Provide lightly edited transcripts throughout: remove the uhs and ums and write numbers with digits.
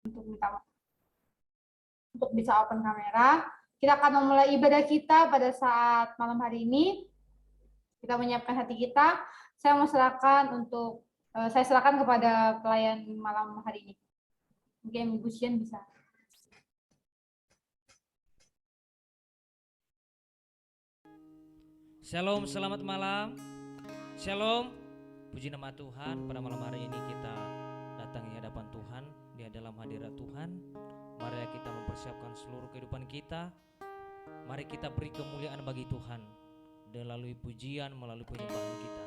untuk bisa open kamera. Kita akan memulai ibadah kita pada saat malam hari ini. Kita menyiapkan hati kita. Saya serahkan kepada pelayan malam hari ini. Mungkin Ibu Sian bisa. Shalom, selamat malam. Shalom, puji nama Tuhan. Pada malam hari ini kita datang di hadapan Tuhan, di dalam hadirat Tuhan. Mari kita mempersiapkan seluruh kehidupan kita. Mari kita beri kemuliaan bagi Tuhan melalui pujian, melalui penyembahan kita.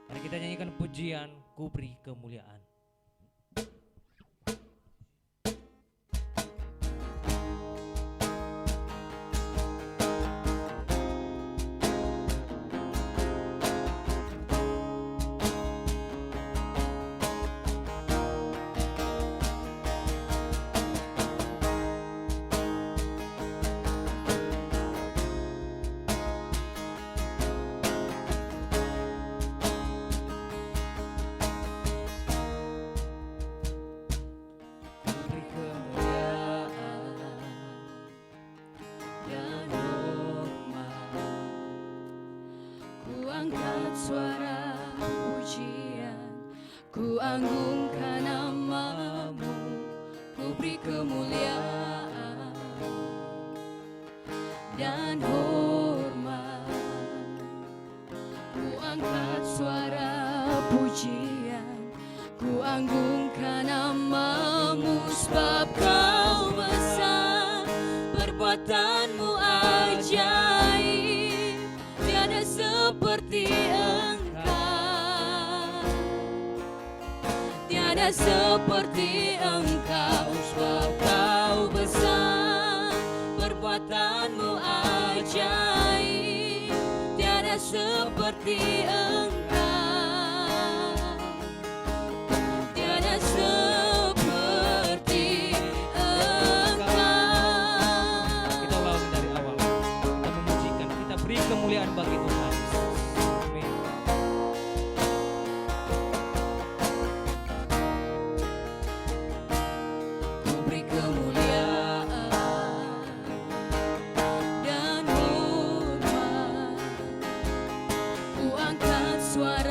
Mari kita nyanyikan pujian, ku beri kemuliaan. Suara pujian, ku anggungkan namamu, ku beri kemuliaan dan hormat. Ku angkat suara pujian, ku anggungkan namamu, sebab kau besar, perbuatanmu ajaib, tiada seperti seperti engkau, sebab kau besar, perbuatanmu ajaib, tiada seperti engkau, tiada seperti engkau. Kita ulang dari awal, kita memujikan, kita beri kemuliaan bagi Tuhan. Suara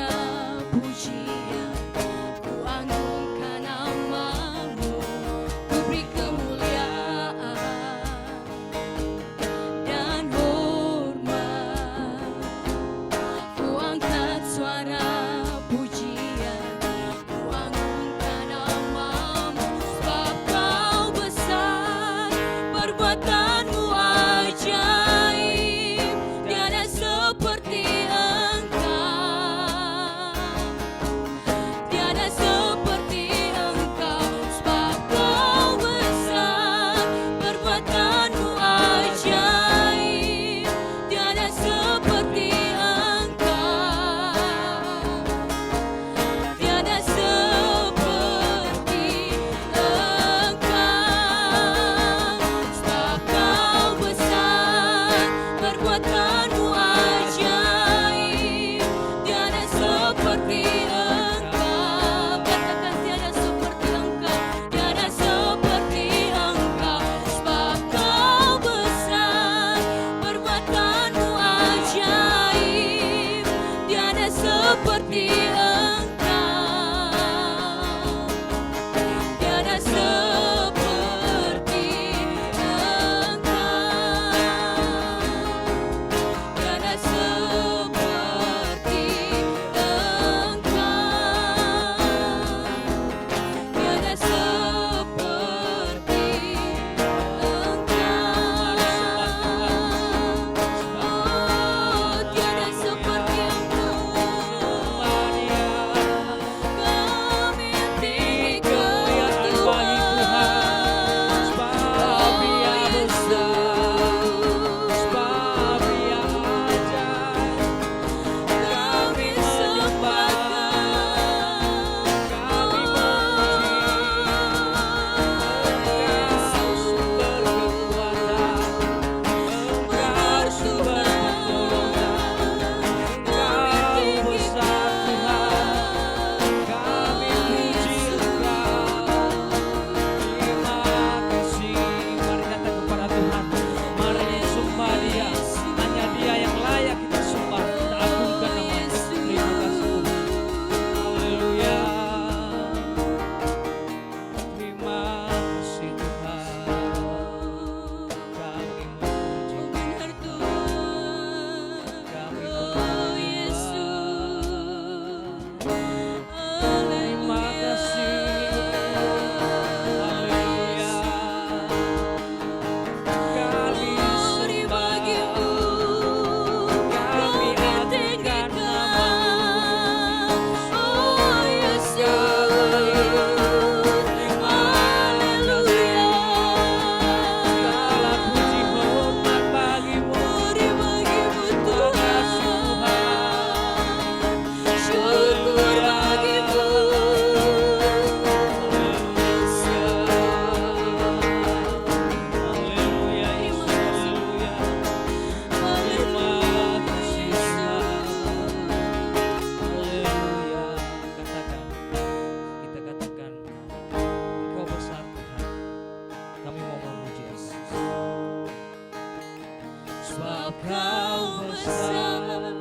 besar,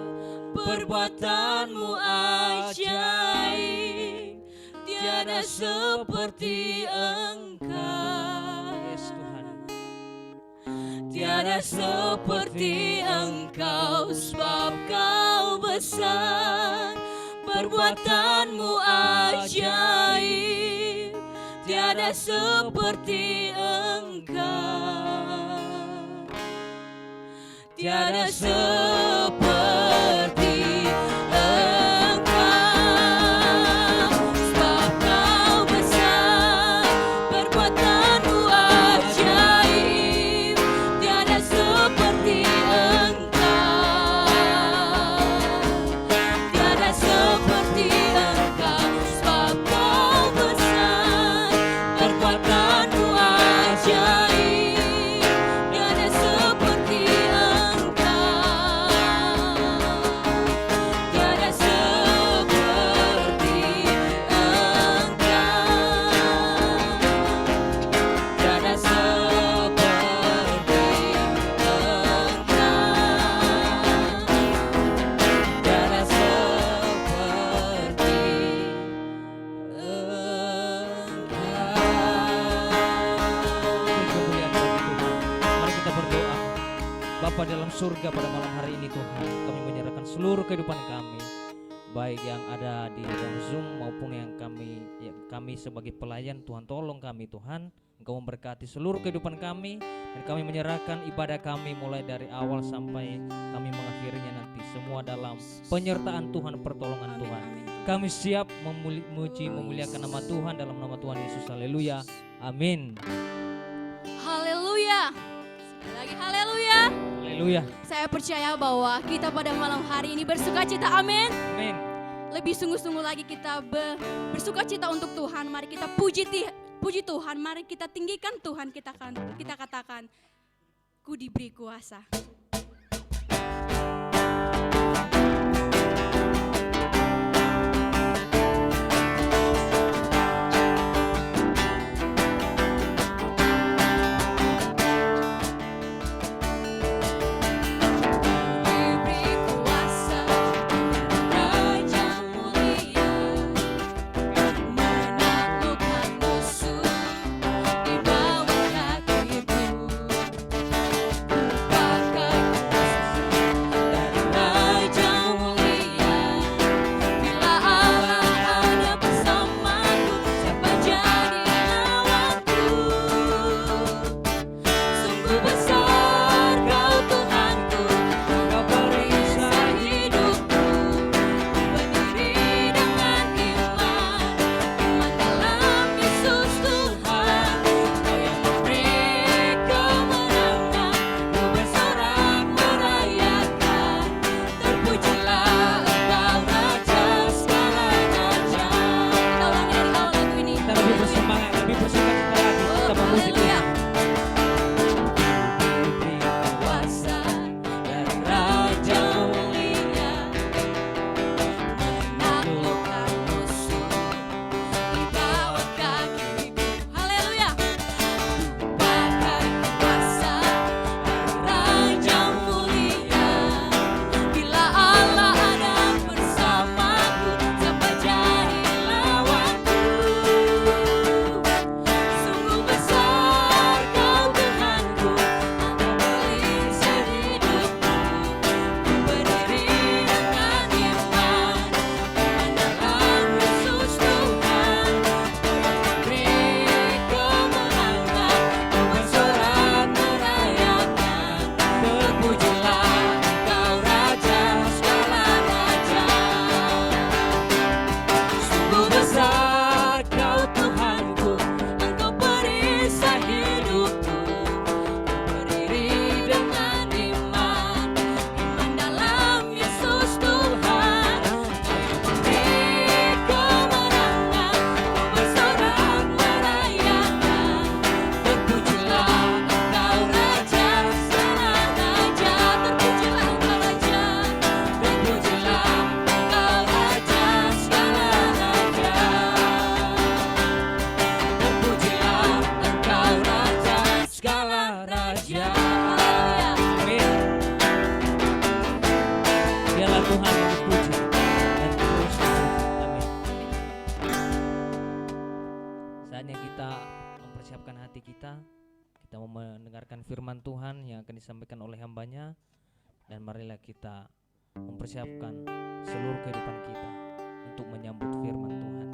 perbuatanmu ajaib, tiada seperti Engkau. Yes Tuhan. Tiada seperti Engkau, sebab Kau besar, perbuatanmu ajaib, tiada seperti Engkau. Tiada seperti Engkau, sebab Kau besar, perbuatanmu ajaib, tiada seperti Engkau. Tiada seperti Engkau, sebab Kau besar, perbuatanmu ajaib, tiada seperti Bapa dalam surga, pada malam hari ini Tuhan, kami menyerahkan seluruh kehidupan kami, baik yang ada di ruang Zoom maupun yang kami sebagai pelayan. Tuhan, tolong kami Tuhan, Engkau memberkati seluruh kehidupan kami, dan kami menyerahkan ibadah kami mulai dari awal sampai kami mengakhirinya nanti, semua dalam penyertaan Tuhan, pertolongan Tuhan. Kami siap memuji memuliakan nama Tuhan dalam nama Tuhan Yesus. Haleluya, amin. Haleluya. Sekali lagi haleluya. Haleluya, Saya percaya bahwa kita pada malam hari ini bersuka cita, amin. amin. Lebih sungguh-sungguh lagi kita bersuka cita untuk Tuhan. Mari kita puji Tuhan, mari kita tinggikan Tuhan, kita katakan, ku diberi kuasa. Pakai mempersiapkan hati kita. Kita mau mendengarkan firman Tuhan yang akan disampaikan oleh hambanya. Dan marilah kita mempersiapkan seluruh kehidupan kita untuk menyambut firman Tuhan.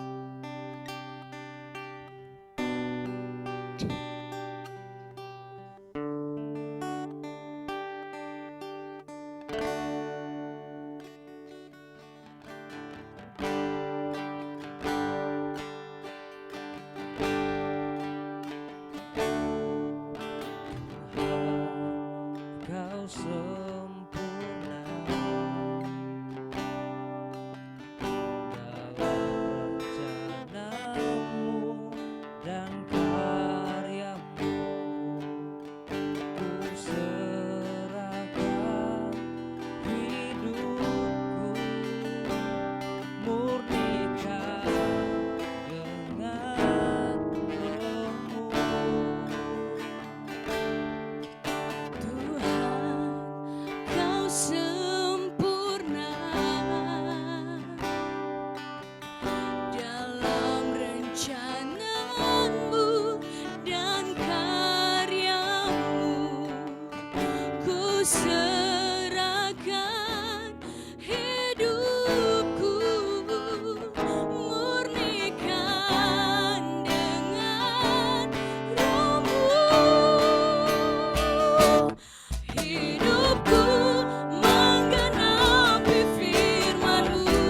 Kau sempurna dalam rencanamu dan karyamu. Ku serahkan hidupku, murnikan dengan rohmu. Kau sempurna dalam rencanamu dan karyamu. Ku serahkan hidupku, murnikan dengan rohmu. Hidupku menggenapi firman-Mu,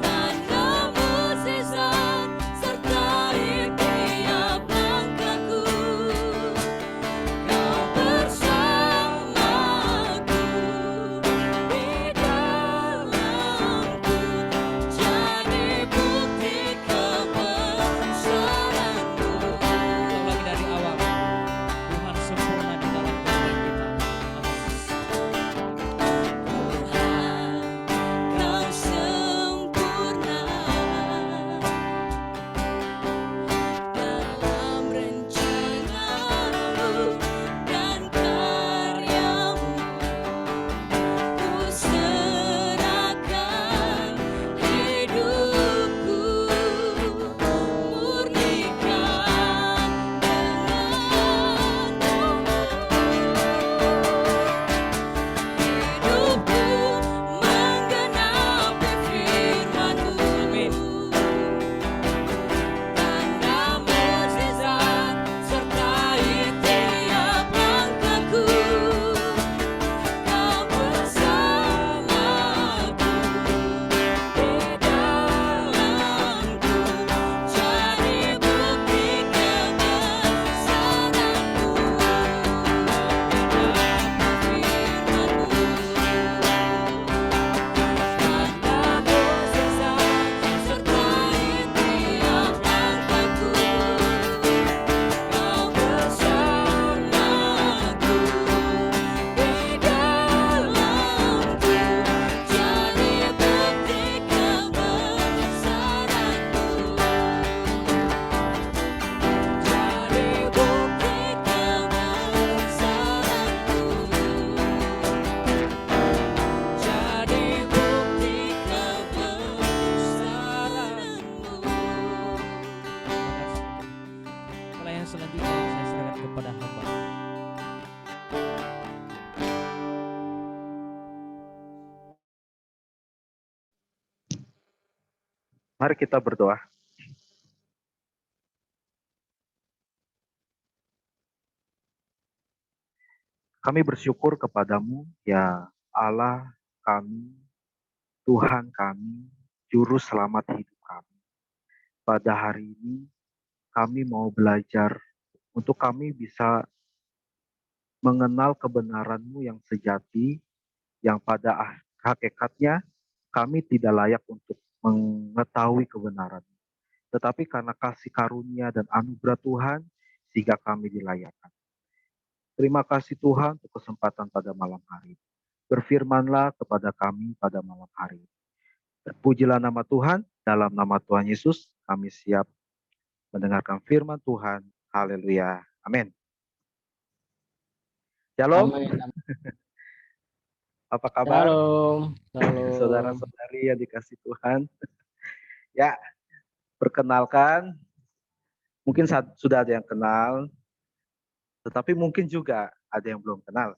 tanda mukjizat sertai tiap langkahku. Kau bersamaku di dalamku, jadi bukti kebesaran-Mu. Ulang lagi dari awal. Tuhan sempurna di dalam kehidupan kita. Tuhan, Kau sempurna dalam rencanamu dan karyamu. Ku serahkan hidupku, murnikan dengan hidupku menggenapi firman-Mu. Amin. Tanda mukjizat sertai tiap langkahku. Kau bersamaku di dalamku, jadi bukti kebesaran-Mu. Menggenapi firman-Mu. Tanda mukjizat sertai tiap langkahku. Kau bersamaku di dalamku, jadi bukti kebesaran-Mu. Jadi bukti kebesaran-Mu. Jadi bukti kebesaran-Mu. Pelayan selanjutnya saya serahkan kepada hamba. Mari kita berdoa. Kami bersyukur kepadamu, ya Allah kami, Tuhan kami, Juru Selamat hidup kami. Pada hari ini kami mau belajar untuk kami bisa mengenal kebenaran-Mu yang sejati, yang pada hakikatnya kami tidak layak untuk mengetahui kebenaran. Tetapi karena kasih karunia dan anugerah Tuhan, sehingga kami dilayakkan. Terima kasih Tuhan untuk kesempatan pada malam hari ini. Berfirmanlah kepada kami pada malam hari ini. Terpujilah nama Tuhan, dalam nama Tuhan Yesus kami siap mendengarkan firman Tuhan. Haleluya. Amin. Shalom. Amin. Apa kabar? Shalom. Shalom. Saudara-saudari yang dikasih Tuhan. Ya, perkenalkan Mungkin sudah ada yang kenal, tetapi mungkin juga ada yang belum kenal.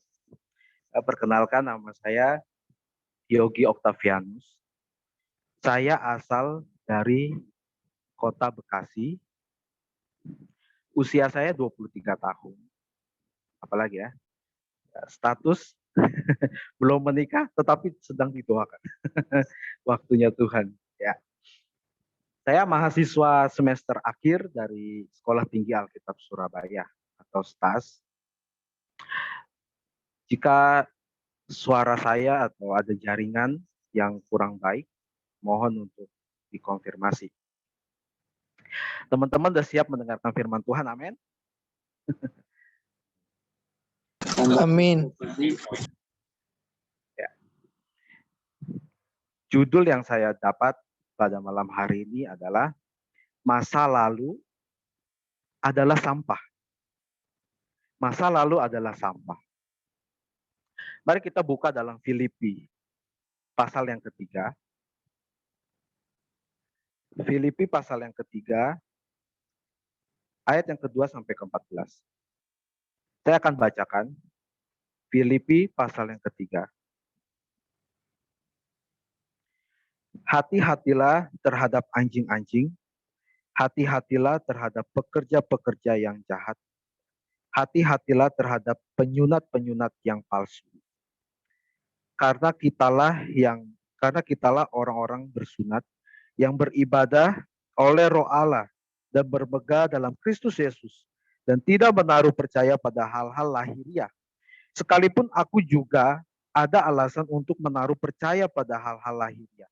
Perkenalkan, nama saya Yogi Octavianus. Saya asal dari Kota Bekasi. Usia saya 23 tahun. Apalagi ya, status belum menikah tetapi sedang didoakan. Waktunya Tuhan, ya. Saya mahasiswa semester akhir dari Sekolah Tinggi Alkitab Surabaya atau STAS. Jika suara saya atau ada jaringan yang kurang baik, mohon untuk dikonfirmasi. Teman-teman sudah siap mendengarkan firman Tuhan, amin? Amin. Ya. Judul yang saya dapat pada malam hari ini adalah masa lalu adalah sampah. Masa lalu adalah sampah. Mari kita buka dalam Filipi pasal yang ketiga. Filipi pasal yang ketiga, ayat yang kedua sampai ke-14. Saya akan bacakan Filipi pasal yang ketiga. Hati-hatilah terhadap anjing-anjing, hati-hatilah terhadap pekerja-pekerja yang jahat, hati-hatilah terhadap penyunat-penyunat yang palsu. Karena kitalah orang-orang bersunat yang beribadah oleh Roh Allah dan bermegah dalam Kristus Yesus dan tidak menaruh percaya pada hal-hal lahiriah. Sekalipun aku juga ada alasan untuk menaruh percaya pada hal-hal lahiriah.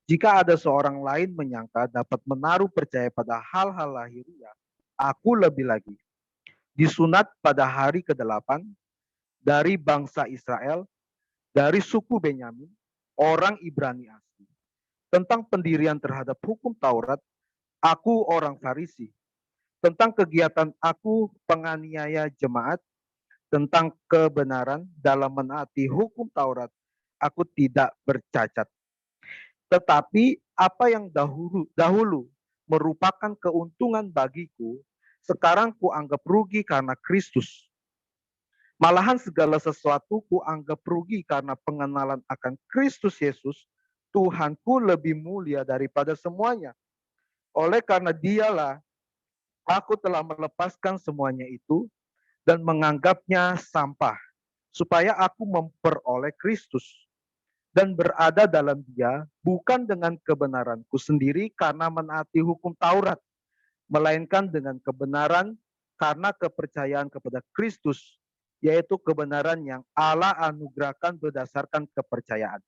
Jika ada seorang lain menyangka dapat menaruh percaya pada hal-hal lahiriah, aku lebih lagi. Disunat pada hari ke-8 dari bangsa Israel, dari suku Benyamin, orang Ibrani asli. Tentang pendirian terhadap hukum Taurat, aku orang Farisi. Tentang kegiatan aku penganiaya jemaat, tentang kebenaran dalam menaati hukum Taurat, aku tidak bercacat. Tetapi apa yang dahulu merupakan keuntungan bagiku, sekarang kuanggap rugi karena Kristus. Malahan segala sesuatu kuanggap rugi karena pengenalan akan Kristus Yesus, Tuhanku lebih mulia daripada semuanya. Oleh karena dialah, aku telah melepaskan semuanya itu dan menganggapnya sampah, supaya aku memperoleh Kristus dan berada dalam dia, bukan dengan kebenaranku sendiri karena menaati hukum Taurat, melainkan dengan kebenaran karena kepercayaan kepada Kristus, yaitu kebenaran yang Allah anugerahkan berdasarkan kepercayaan.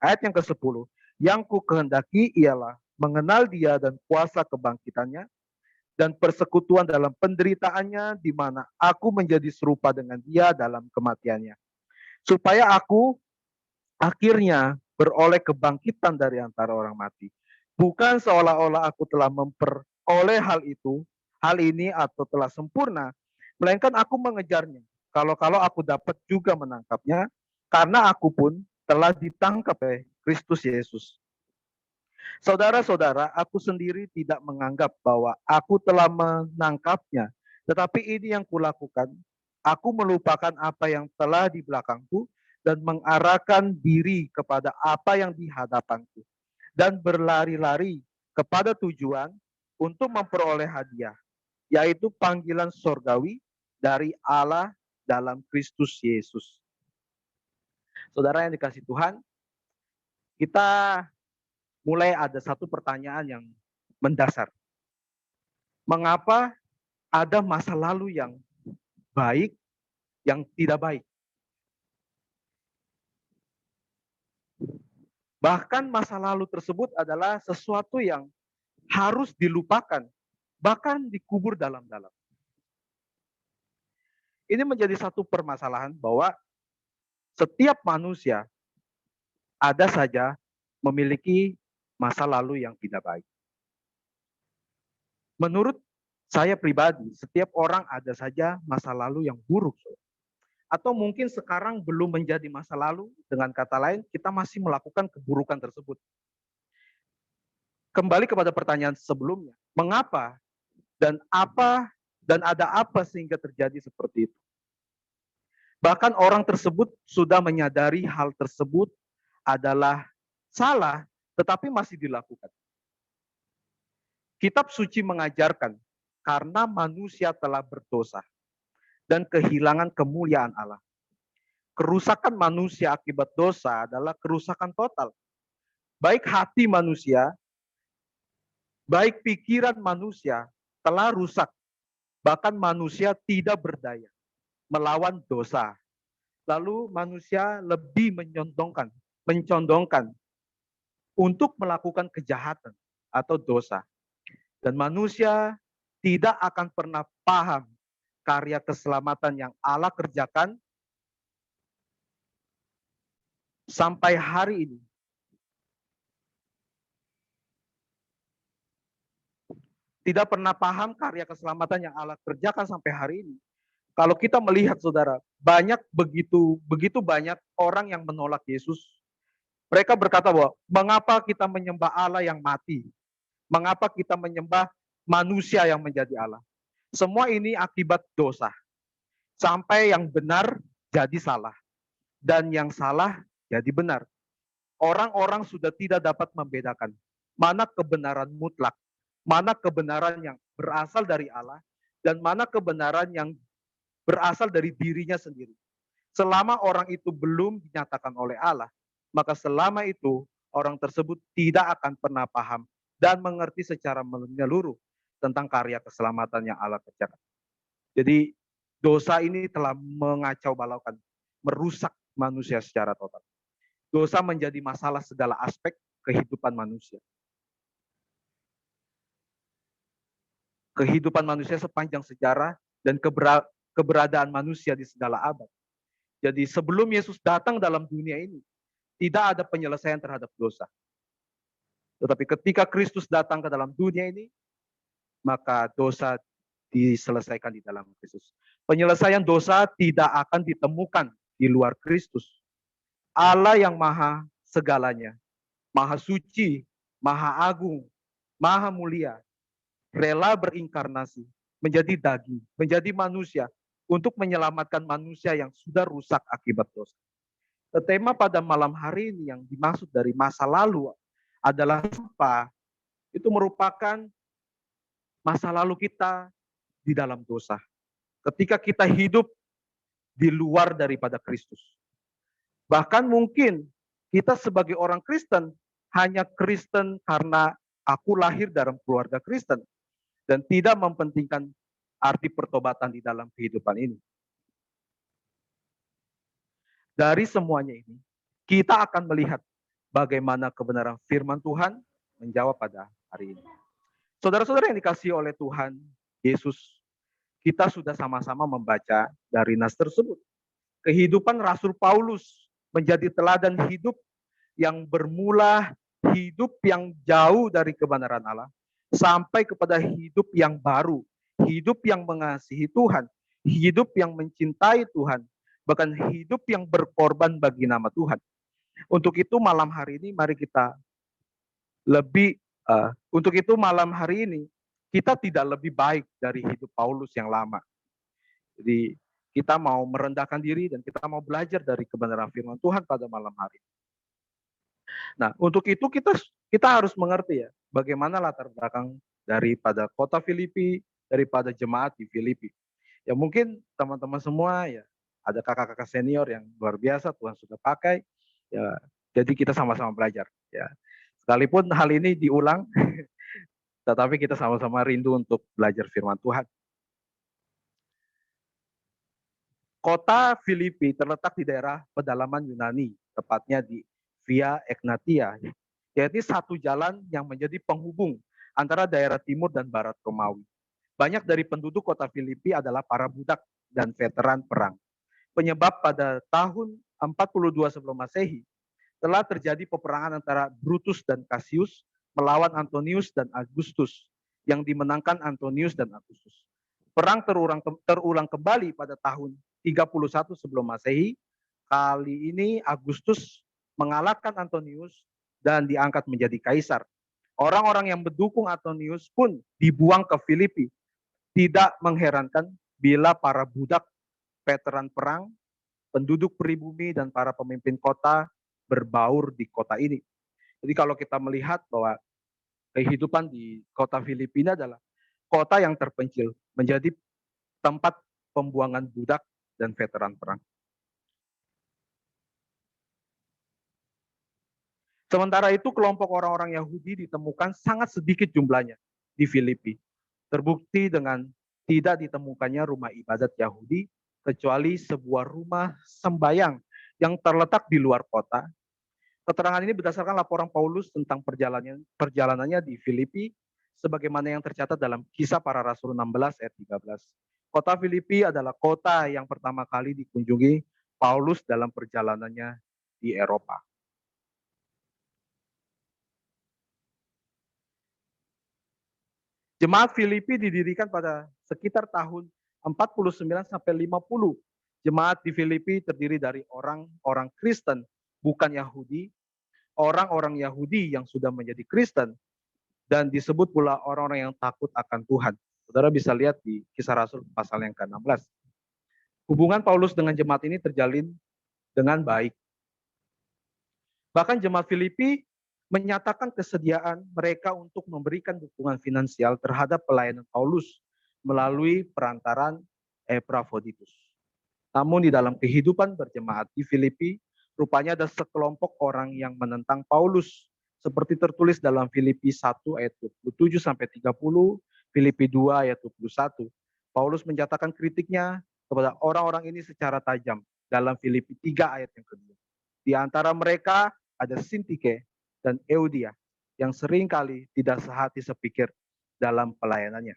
Ayat yang ke-10, yang ku kehendaki ialah mengenal dia dan kuasa kebangkitannya, dan persekutuan dalam penderitaannya, di mana aku menjadi serupa dengan dia dalam kematiannya, supaya aku akhirnya beroleh kebangkitan dari antara orang mati. Bukan seolah-olah aku telah memperoleh hal ini atau telah sempurna, melainkan aku mengejarnya. Kalau aku dapat juga menangkapnya, karena aku pun telah ditangkap oleh Kristus Yesus. Saudara-saudara, aku sendiri tidak menganggap bahwa aku telah menangkapnya, tetapi ini yang kulakukan, aku melupakan apa yang telah di belakangku dan mengarahkan diri kepada apa yang di hadapanku, dan berlari-lari kepada tujuan untuk memperoleh hadiah, yaitu panggilan sorgawi dari Allah dalam Kristus Yesus. Saudara yang dikasih Tuhan, kita mulai ada satu pertanyaan yang mendasar. Mengapa ada masa lalu yang baik, yang tidak baik? Bahkan masa lalu tersebut adalah sesuatu yang harus dilupakan, bahkan dikubur dalam-dalam. Ini menjadi satu permasalahan bahwa setiap manusia ada saja memiliki masa lalu yang tidak baik. Menurut saya pribadi, setiap orang ada saja masa lalu yang buruk. Atau mungkin sekarang belum menjadi masa lalu, dengan kata lain, kita masih melakukan keburukan tersebut. Kembali kepada pertanyaan sebelumnya, mengapa Dan ada apa sehingga terjadi seperti itu? Bahkan orang tersebut sudah menyadari hal tersebut adalah salah, tetapi masih dilakukan. Kitab suci mengajarkan karena manusia telah berdosa dan kehilangan kemuliaan Allah. Kerusakan manusia akibat dosa adalah kerusakan total. Baik hati manusia, baik pikiran manusia telah rusak. Bahkan manusia tidak berdaya melawan dosa. Lalu manusia lebih mencondongkan untuk melakukan kejahatan atau dosa. Dan manusia tidak akan pernah paham karya keselamatan yang Allah kerjakan sampai hari ini. Tidak pernah paham karya keselamatan yang Allah kerjakan sampai hari ini. Kalau kita melihat, saudara, begitu banyak orang yang menolak Yesus. Mereka berkata bahwa, mengapa kita menyembah Allah yang mati? Mengapa kita menyembah manusia yang menjadi Allah? Semua ini akibat dosa. Sampai yang benar jadi salah. Dan yang salah jadi benar. Orang-orang sudah tidak dapat membedakan mana kebenaran mutlak, mana kebenaran yang berasal dari Allah, dan mana kebenaran yang berasal dari dirinya sendiri. Selama orang itu belum dinyatakan oleh Allah, maka selama itu orang tersebut tidak akan pernah paham dan mengerti secara menyeluruh tentang karya keselamatan yang Allah kerjakan. Jadi dosa ini telah mengacau balaukan, merusak manusia secara total. Dosa menjadi masalah segala aspek kehidupan manusia. Kehidupan manusia sepanjang sejarah dan keberadaan manusia di segala abad. Jadi sebelum Yesus datang dalam dunia ini, tidak ada penyelesaian terhadap dosa. Tetapi ketika Kristus datang ke dalam dunia ini, maka dosa diselesaikan di dalam Kristus. Penyelesaian dosa tidak akan ditemukan di luar Kristus. Allah yang maha segalanya, maha suci, maha agung, maha mulia, rela berinkarnasi, menjadi daging, menjadi manusia, untuk menyelamatkan manusia yang sudah rusak akibat dosa. Tema pada malam hari ini yang dimaksud dari masa lalu adalah apa? Itu merupakan masa lalu kita di dalam dosa. Ketika kita hidup di luar daripada Kristus. Bahkan mungkin kita sebagai orang Kristen hanya Kristen karena aku lahir dalam keluarga Kristen dan tidak mementingkan arti pertobatan di dalam kehidupan ini. Dari semuanya ini, kita akan melihat bagaimana kebenaran firman Tuhan menjawab pada hari ini. Saudara-saudara yang dikasihi oleh Tuhan Yesus, kita sudah sama-sama membaca dari nas tersebut. Kehidupan Rasul Paulus menjadi teladan hidup yang bermula hidup yang jauh dari kebenaran Allah, sampai kepada hidup yang baru, hidup yang mengasihi Tuhan, hidup yang mencintai Tuhan, bahkan hidup yang berkorban bagi nama Tuhan. Untuk itu malam hari ini mari kita kita tidak lebih baik dari hidup Paulus yang lama. Jadi kita mau merendahkan diri dan kita mau belajar dari kebenaran firman Tuhan pada malam hari ini. Nah, untuk itu kita harus mengerti ya, bagaimana latar belakang daripada kota Filipi, daripada jemaat di Filipi. Ya mungkin teman-teman semua ya, ada kakak-kakak senior yang luar biasa Tuhan sudah pakai. Ya, jadi kita sama-sama belajar ya. Sekalipun hal ini diulang, tetapi kita sama-sama rindu untuk belajar firman Tuhan. Kota Filipi terletak di daerah pedalaman Yunani, tepatnya di Via Egnatia, yaitu satu jalan yang menjadi penghubung antara daerah timur dan barat Romawi. Banyak dari penduduk kota Filipi adalah para budak dan veteran perang. Penyebab pada tahun 42 sebelum Masehi, telah terjadi peperangan antara Brutus dan Cassius melawan Antonius dan Augustus, yang dimenangkan Antonius dan Augustus. Perang terulang kembali pada tahun 31 sebelum Masehi. Kali ini Agustus mengalahkan Antonius dan diangkat menjadi kaisar. Orang-orang yang mendukung Antonius pun dibuang ke Filipi Tidak mengherankan bila para budak veteran perang, penduduk pribumi, dan para pemimpin kota berbaur di kota ini. Jadi kalau kita melihat bahwa kehidupan di kota Filipina adalah kota yang terpencil, menjadi tempat pembuangan budak dan veteran perang. Sementara itu kelompok orang-orang Yahudi ditemukan sangat sedikit jumlahnya di Filipi. Terbukti dengan tidak ditemukannya rumah ibadat Yahudi kecuali sebuah rumah sembayang yang terletak di luar kota. Keterangan ini berdasarkan laporan Paulus tentang perjalanannya di Filipi sebagaimana yang tercatat dalam Kisah Para Rasul 16 ayat 13. Kota Filipi adalah kota yang pertama kali dikunjungi Paulus dalam perjalanannya di Eropa. Jemaat Filipi didirikan pada sekitar tahun 49 sampai 50. Jemaat di Filipi terdiri dari orang-orang Kristen, bukan Yahudi, orang-orang Yahudi yang sudah menjadi Kristen, dan disebut pula orang-orang yang takut akan Tuhan. Saudara bisa lihat di Kisah Rasul pasal yang ke-16. Hubungan Paulus dengan jemaat ini terjalin dengan baik. Bahkan jemaat Filipi menyatakan kesediaan mereka untuk memberikan dukungan finansial terhadap pelayanan Paulus melalui perantaran Epafroditus. Namun di dalam kehidupan berjemaat di Filipi, rupanya ada sekelompok orang yang menentang Paulus, seperti tertulis dalam Filipi 1 ayat 27 sampai 30, Filipi 2 ayat 21. Paulus menyatakan kritiknya kepada orang-orang ini secara tajam dalam Filipi 3 ayat yang kedua. Di antara mereka ada Sintike dan Eudia yang seringkali tidak sehati sepikir dalam pelayanannya.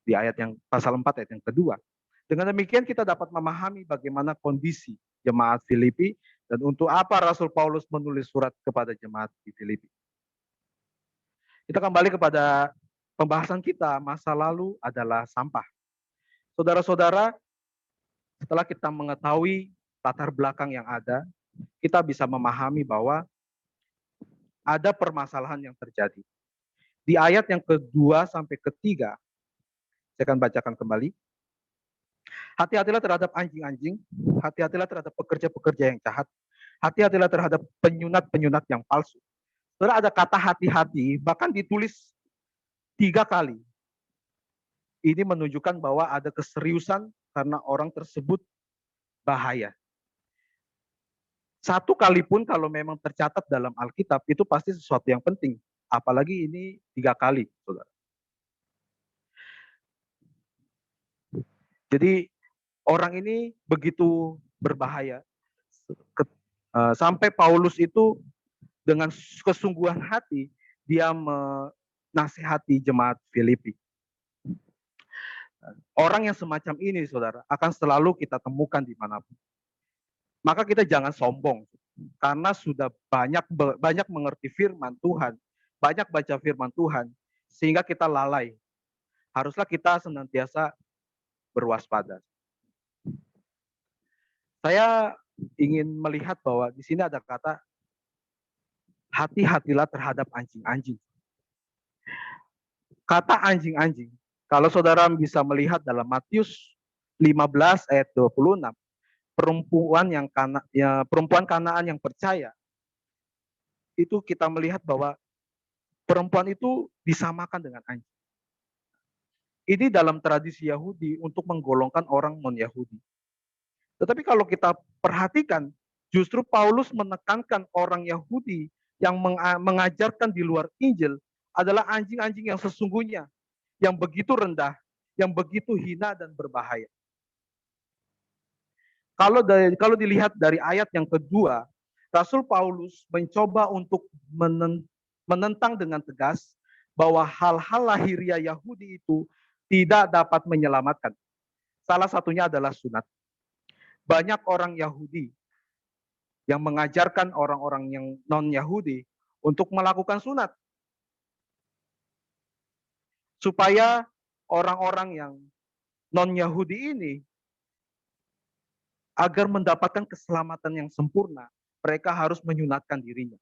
Di ayat yang pasal 4 ayat yang kedua. Dengan demikian kita dapat memahami bagaimana kondisi jemaat Filipi dan untuk apa Rasul Paulus menulis surat kepada jemaat di Filipi. Kita kembali kepada pembahasan kita, masa lalu adalah sampah. Saudara-saudara, setelah kita mengetahui latar belakang yang ada, kita bisa memahami bahwa ada permasalahan yang terjadi. Di ayat yang kedua sampai ketiga, saya akan bacakan kembali. Hati-hatilah terhadap anjing-anjing, hati-hatilah terhadap pekerja-pekerja yang jahat, hati-hatilah terhadap penyunat-penyunat yang palsu. Saudara, ada kata hati-hati, bahkan ditulis 3 kali. Ini menunjukkan bahwa ada keseriusan karena orang tersebut bahaya. 1 kali pun kalau memang tercatat dalam Alkitab itu pasti sesuatu yang penting. Apalagi ini 3 kali, saudara. Jadi orang ini begitu berbahaya sampai Paulus itu dengan kesungguhan hati dia menasihati jemaat Filipi. Orang yang semacam ini, saudara, akan selalu kita temukan dimanapun. Maka kita jangan sombong, karena sudah banyak mengerti firman Tuhan, banyak baca firman Tuhan, sehingga kita lalai. Haruslah kita senantiasa berwaspada. Saya ingin melihat bahwa di sini ada kata hati-hatilah terhadap anjing-anjing. Kata anjing-anjing, kalau saudara bisa melihat dalam Matius 15 ayat 26, perempuan Kanaan yang percaya, itu kita melihat bahwa perempuan itu disamakan dengan anjing. Ini dalam tradisi Yahudi untuk menggolongkan orang non-Yahudi. Tetapi kalau kita perhatikan, justru Paulus menekankan orang Yahudi yang mengajarkan di luar Injil adalah anjing-anjing yang sesungguhnya, yang begitu rendah, yang begitu hina dan berbahaya. Kalau dilihat dari ayat yang kedua, Rasul Paulus mencoba untuk menentang dengan tegas bahwa hal-hal lahiriah Yahudi itu tidak dapat menyelamatkan. Salah satunya adalah sunat. Banyak orang Yahudi yang mengajarkan orang-orang yang non-Yahudi untuk melakukan sunat. Supaya orang-orang yang non-Yahudi ini agar mendapatkan keselamatan yang sempurna, mereka harus menyunatkan dirinya.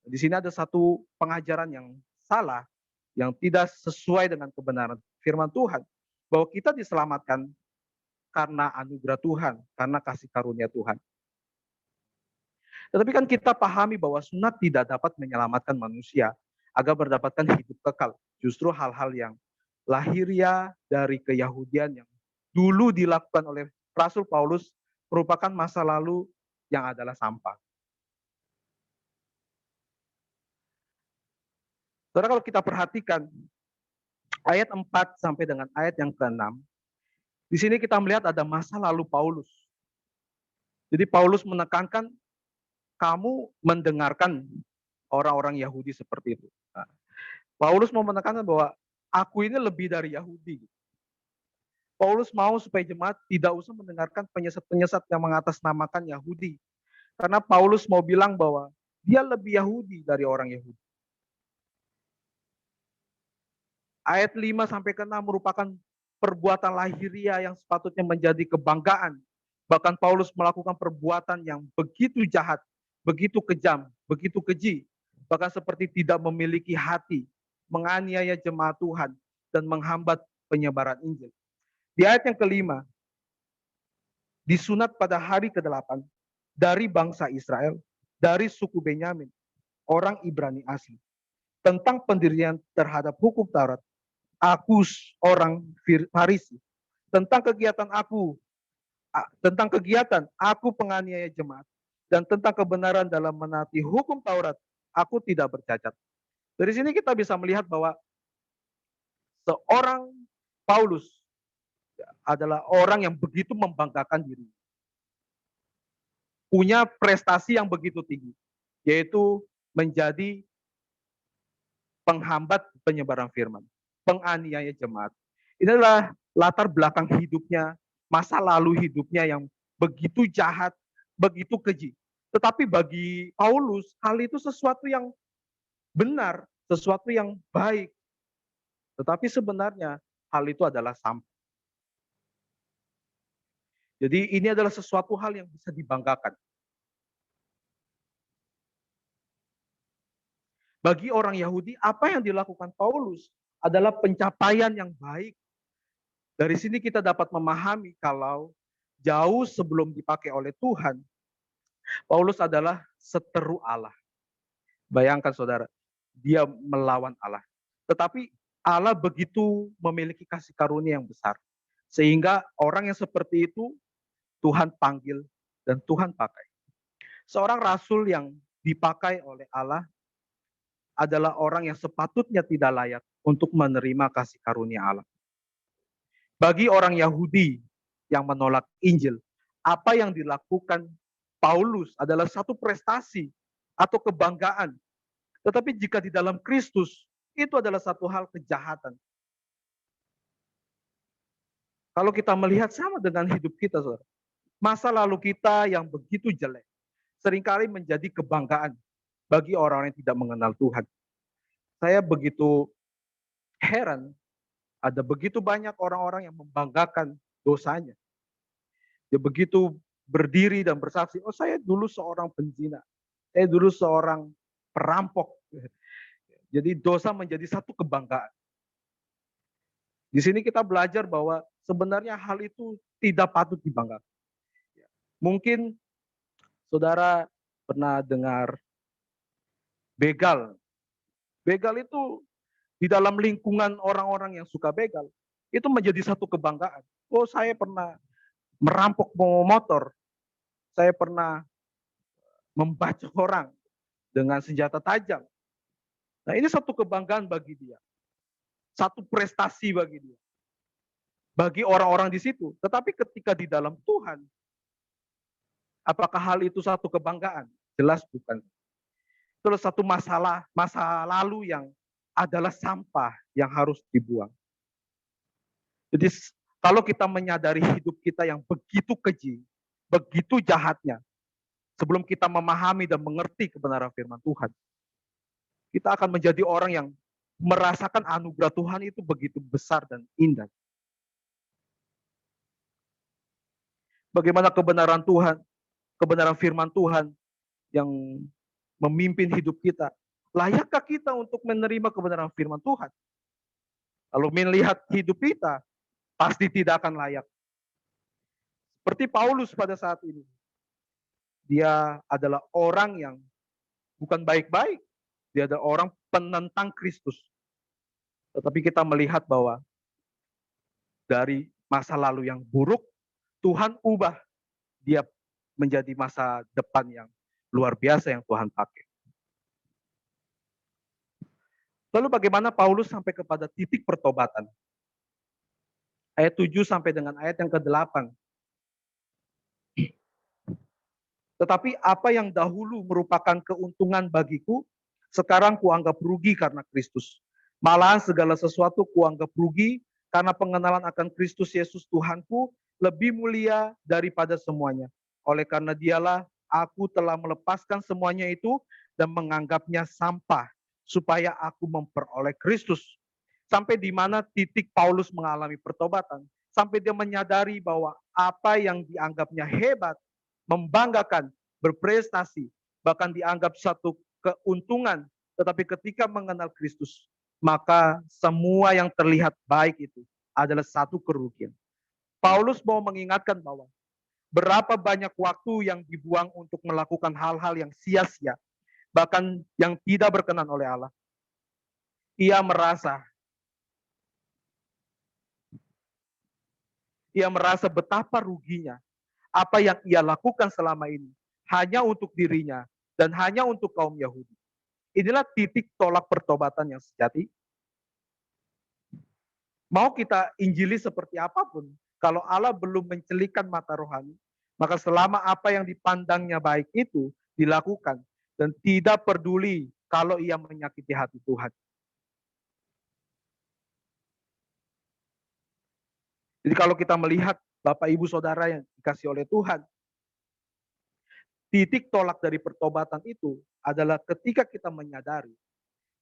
Di sini ada satu pengajaran yang salah, yang tidak sesuai dengan kebenaran firman Tuhan. bahwa kita diselamatkan karena anugerah Tuhan, karena kasih karunia Tuhan. Tetapi kan kita pahami bahwa sunat tidak dapat menyelamatkan manusia agar mendapatkan hidup kekal. Justru hal-hal yang lahiriah dari keyahudian yang dulu dilakukan oleh Rasul Paulus merupakan masa lalu yang adalah sampah. Saudara, kalau kita perhatikan ayat 4 sampai dengan ayat yang ke-6, di sini kita melihat ada masa lalu Paulus. Jadi Paulus menekankan, kamu mendengarkan orang-orang Yahudi seperti itu. Nah, Paulus mau menekankan bahwa aku ini lebih dari Yahudi. Paulus mau supaya jemaat tidak usah mendengarkan penyesat-penyesat yang mengatasnamakan Yahudi. Karena Paulus mau bilang bahwa dia lebih Yahudi dari orang Yahudi. Ayat 5 sampai ke 6 merupakan perbuatan lahiriah yang sepatutnya menjadi kebanggaan. Bahkan Paulus melakukan perbuatan yang begitu jahat, begitu kejam, begitu keji. Bahkan seperti tidak memiliki hati, menganiaya jemaat Tuhan, dan menghambat penyebaran Injil. Di ayat yang ke-5, disunat pada hari ke-8 dari bangsa Israel, dari suku Benyamin, orang Ibrani asli. Tentang pendirian terhadap hukum Taurat, aku orang Farisi. Tentang kegiatan aku penganiaya jemaat, dan tentang kebenaran dalam menaati hukum Taurat, aku tidak bercacat. Dari sini kita bisa melihat bahwa seorang Paulus adalah orang yang begitu membanggakan diri. Punya prestasi yang begitu tinggi, yaitu menjadi penghambat penyebaran firman, penganiaya jemaat. Ini adalah latar belakang hidupnya, masa lalu hidupnya yang begitu jahat, begitu keji. Tetapi bagi Paulus, hal itu sesuatu yang benar, sesuatu yang baik. Tetapi sebenarnya hal itu adalah sampah. Jadi ini adalah sesuatu hal yang bisa dibanggakan. Bagi orang Yahudi, apa yang dilakukan Paulus adalah pencapaian yang baik. Dari sini kita dapat memahami kalau jauh sebelum dipakai oleh Tuhan, Paulus adalah seteru Allah. Bayangkan saudara, dia melawan Allah. Tetapi Allah begitu memiliki kasih karunia yang besar. Sehingga orang yang seperti itu Tuhan panggil dan Tuhan pakai. Seorang rasul yang dipakai oleh Allah adalah orang yang sepatutnya tidak layak untuk menerima kasih karunia Allah. Bagi orang Yahudi yang menolak Injil, apa yang dilakukan Paulus adalah satu prestasi atau kebanggaan. Tetapi jika di dalam Kristus, itu adalah satu hal kejahatan. Kalau kita melihat sama dengan hidup kita, saudara. Masa lalu kita yang begitu jelek, seringkali menjadi kebanggaan bagi orang-orang yang tidak mengenal Tuhan. Saya begitu heran, ada begitu banyak orang-orang yang membanggakan dosanya. Dia begitu berdiri dan bersaksi, oh saya dulu seorang penzina, saya dulu seorang perampok. Jadi dosa menjadi satu kebanggaan. Di sini kita belajar bahwa sebenarnya hal itu tidak patut dibanggakan. Mungkin saudara pernah dengar begal. Begal itu di dalam lingkungan orang-orang yang suka begal, itu menjadi satu kebanggaan. Oh saya pernah merampok motor, saya pernah membacok orang dengan senjata tajam. Nah ini satu kebanggaan bagi dia. Satu prestasi bagi dia. Bagi orang-orang di situ. Tetapi ketika di dalam Tuhan, apakah hal itu satu kebanggaan? Jelas bukan. Itu adalah satu masa lalu yang adalah sampah yang harus dibuang. Jadi kalau kita menyadari hidup kita yang begitu keji, begitu jahatnya, sebelum kita memahami dan mengerti kebenaran firman Tuhan, kita akan menjadi orang yang merasakan anugerah Tuhan itu begitu besar dan indah. Bagaimana kebenaran Tuhan, kebenaran firman Tuhan yang memimpin hidup kita. Layakkah kita untuk menerima kebenaran firman Tuhan? Lalu melihat hidup kita, pasti tidak akan layak. Seperti Paulus pada saat ini. Dia adalah orang yang bukan baik-baik. Dia adalah orang penentang Kristus. Tetapi kita melihat bahwa dari masa lalu yang buruk, Tuhan ubah dia menjadi masa depan yang luar biasa yang Tuhan pakai. Lalu bagaimana Paulus sampai kepada titik pertobatan? Ayat 7 sampai dengan ayat yang ke-8. Tetapi apa yang dahulu merupakan keuntungan bagiku, sekarang kuanggap rugi karena Kristus. Malahan segala sesuatu kuanggap rugi karena pengenalan akan Kristus Yesus Tuhanku lebih mulia daripada semuanya. Oleh karena dialah aku telah melepaskan semuanya itu dan menganggapnya sampah supaya aku memperoleh Kristus. Sampai di mana titik Paulus mengalami pertobatan, sampai dia menyadari bahwa apa yang dianggapnya hebat, membanggakan, berprestasi, bahkan dianggap satu keuntungan, tetapi ketika mengenal Kristus, maka semua yang terlihat baik itu adalah satu kerugian. Paulus mau mengingatkan bahwa berapa banyak waktu yang dibuang untuk melakukan hal-hal yang sia-sia, bahkan yang tidak berkenan oleh Allah. Ia merasa betapa ruginya apa yang ia lakukan selama ini hanya untuk dirinya dan hanya untuk kaum Yahudi. Inilah titik tolak pertobatan yang sejati. Mau kita injili seperti apapun, kalau Allah belum mencelikkan mata rohani, maka selama apa yang dipandangnya baik itu dilakukan dan tidak peduli kalau ia menyakiti hati Tuhan. Jadi kalau kita melihat Bapak Ibu Saudara yang dikasih oleh Tuhan, titik tolak dari pertobatan itu adalah ketika kita menyadari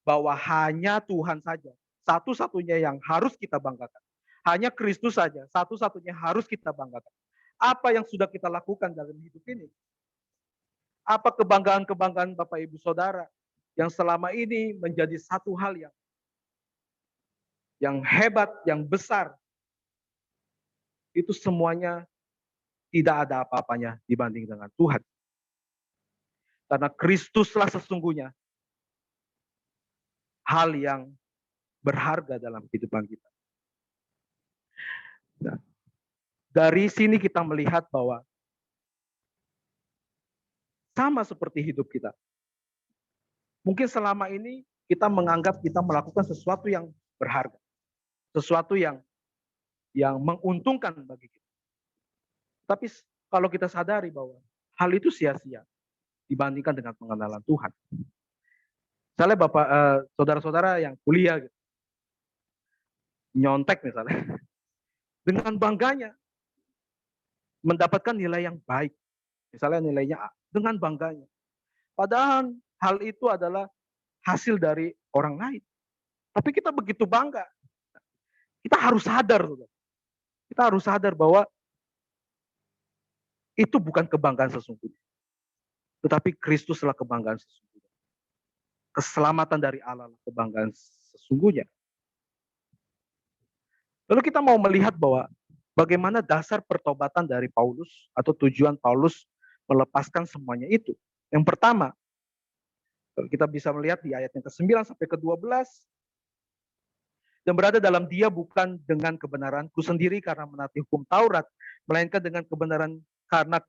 bahwa hanya Tuhan saja, satu-satunya yang harus kita banggakan. Hanya Kristus saja, satu-satunya harus kita banggakan. Apa yang sudah kita lakukan dalam hidup ini? Apa kebanggaan-kebanggaan Bapak Ibu Saudara yang selama ini menjadi satu hal yang hebat, yang besar, itu semuanya tidak ada apa-apanya dibanding dengan Tuhan. Karena Kristuslah sesungguhnya hal yang berharga dalam kehidupan kita. Nah, dari sini kita melihat bahwa sama seperti hidup kita. Mungkin selama ini kita menganggap kita melakukan sesuatu yang berharga. Sesuatu yang menguntungkan bagi kita. Tapi kalau kita sadari bahwa hal itu sia-sia dibandingkan dengan pengenalan Tuhan. Misalnya Bapak, saudara-saudara yang kuliah, gitu, nyontek misalnya, dengan bangganya mendapatkan nilai yang baik. Misalnya nilainya A, dengan bangganya. Padahal hal itu adalah hasil dari orang lain. Tapi kita begitu bangga. Kita harus sadar, saudara. Kita harus sadar bahwa itu bukan kebanggaan sesungguhnya. Tetapi Kristuslah kebanggaan sesungguhnya. Keselamatan dari Allah kebanggaan sesungguhnya. Lalu kita mau melihat bahwa bagaimana dasar pertobatan dari Paulus atau tujuan Paulus melepaskan semuanya itu. Yang pertama, kalau kita bisa melihat di ayat yang ke-9 sampai ke-12, dan berada dalam dia bukan dengan kebenaranku sendiri karena menaati hukum Taurat, melainkan dengan kebenaran karena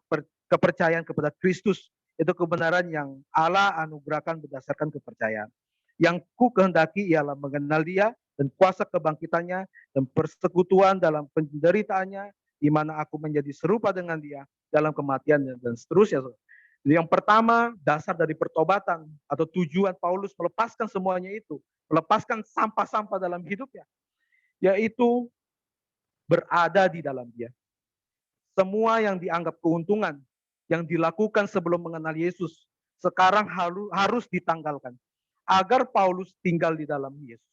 kepercayaan kepada Kristus. Itu kebenaran yang Allah anugerahkan berdasarkan kepercayaan. Yang ku kehendaki ialah mengenal dia dan kuasa kebangkitannya dan persekutuan dalam penderitaannya, di mana aku menjadi serupa dengan dia dalam kematian dan seterusnya. Jadi yang pertama, dasar dari pertobatan atau tujuan Paulus melepaskan semuanya itu, melepaskan sampah-sampah dalam hidupnya, yaitu berada di dalam dia. Semua yang dianggap keuntungan, yang dilakukan sebelum mengenal Yesus, sekarang harus ditanggalkan, agar Paulus tinggal di dalam Yesus.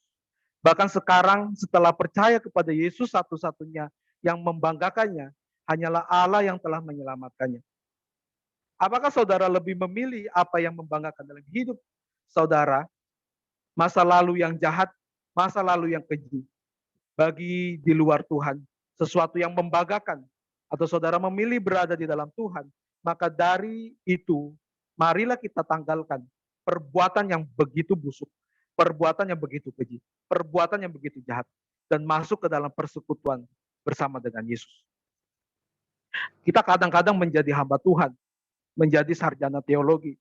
Bahkan sekarang setelah percaya kepada Yesus, satu-satunya yang membanggakannya hanyalah Allah yang telah menyelamatkannya. Apakah saudara lebih memilih apa yang membanggakan dalam hidup saudara? Masa lalu yang jahat, masa lalu yang keji. Bagi di luar Tuhan, sesuatu yang membanggakan, atau saudara memilih berada di dalam Tuhan, maka dari itu, marilah kita tanggalkan perbuatan yang begitu busuk, perbuatan yang begitu keji, perbuatan yang begitu jahat, dan masuk ke dalam persekutuan bersama dengan Yesus. Kita kadang-kadang menjadi hamba Tuhan, menjadi sarjana teologi,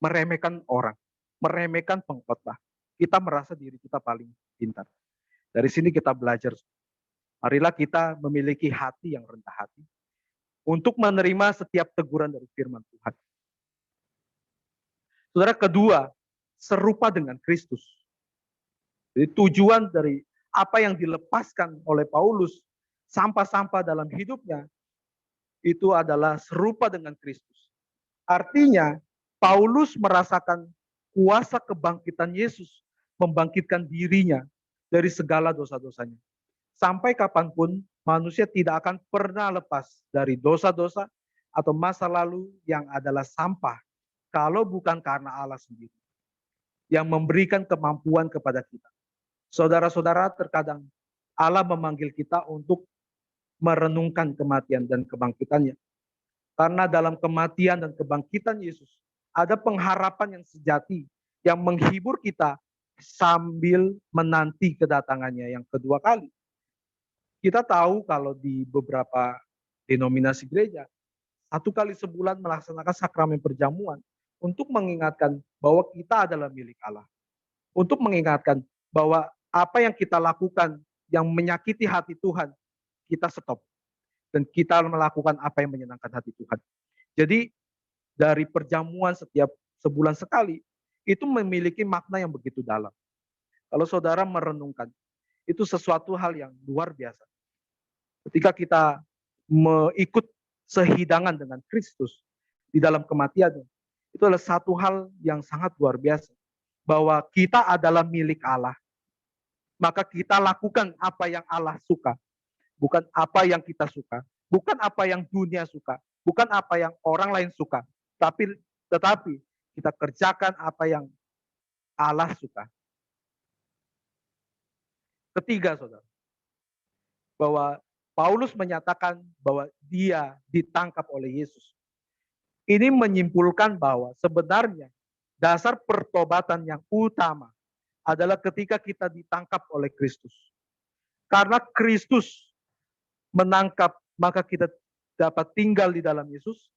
meremehkan orang, meremehkan pengkhotbah. Kita merasa diri kita paling pintar. Dari sini kita belajar. Marilah kita memiliki hati yang rendah hati untuk menerima setiap teguran dari firman Tuhan. Saudara, kedua, serupa dengan Kristus. Jadi tujuan dari apa yang dilepaskan oleh Paulus, sampah-sampah dalam hidupnya, itu adalah serupa dengan Kristus. Artinya, Paulus merasakan kuasa kebangkitan Yesus, membangkitkan dirinya dari segala dosa-dosanya. Sampai kapanpun manusia tidak akan pernah lepas dari dosa-dosa atau masa lalu yang adalah sampah, kalau bukan karena Allah sendiri yang memberikan kemampuan kepada kita. Saudara-saudara, terkadang Allah memanggil kita untuk merenungkan kematian dan kebangkitannya. Karena dalam kematian dan kebangkitan Yesus, ada pengharapan yang sejati yang menghibur kita sambil menanti kedatangannya yang kedua kali. Kita tahu kalau di beberapa denominasi gereja, 1 kali sebulan melaksanakan sakramen perjamuan untuk mengingatkan bahwa kita adalah milik Allah. Untuk mengingatkan bahwa apa yang kita lakukan yang menyakiti hati Tuhan, kita stop. Dan kita melakukan apa yang menyenangkan hati Tuhan. Jadi dari perjamuan setiap sebulan sekali, itu memiliki makna yang begitu dalam. Kalau saudara merenungkan, itu sesuatu hal yang luar biasa. Ketika kita mengikut sehidangan dengan Kristus di dalam kematiannya, itu adalah satu hal yang sangat luar biasa. Bahwa kita adalah milik Allah. Maka kita lakukan apa yang Allah suka. Bukan apa yang kita suka. Bukan apa yang dunia suka. Bukan apa yang orang lain suka. Tetapi kita kerjakan apa yang Allah suka. Ketiga, saudara. Bahwa Paulus menyatakan bahwa dia ditangkap oleh Yesus. Ini menyimpulkan bahwa sebenarnya dasar pertobatan yang utama adalah ketika kita ditangkap oleh Kristus. Karena Kristus menangkap, maka kita dapat tinggal di dalam Yesus.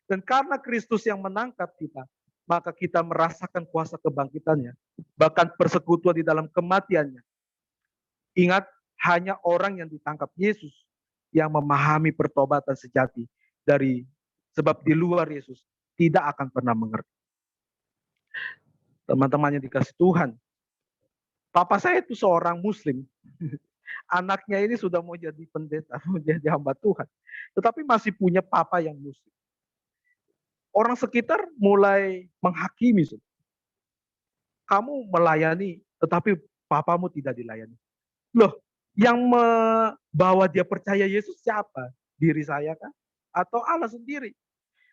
Dan karena Kristus yang menangkap kita, maka kita merasakan kuasa kebangkitannya. Bahkan persekutuan di dalam kematiannya. Ingat, hanya orang yang ditangkap Yesus yang memahami pertobatan sejati, sebab di luar Yesus tidak akan pernah mengerti. Teman-teman yang dikasih Tuhan, papa saya itu seorang Muslim. Anaknya ini sudah mau jadi pendeta, mau jadi hamba Tuhan, tetapi masih punya papa yang Muslim. Orang sekitar mulai menghakimi, kamu melayani, tetapi papamu tidak dilayani. Loh, yang membawa dia percaya Yesus siapa? Diri saya kan? Atau Allah sendiri?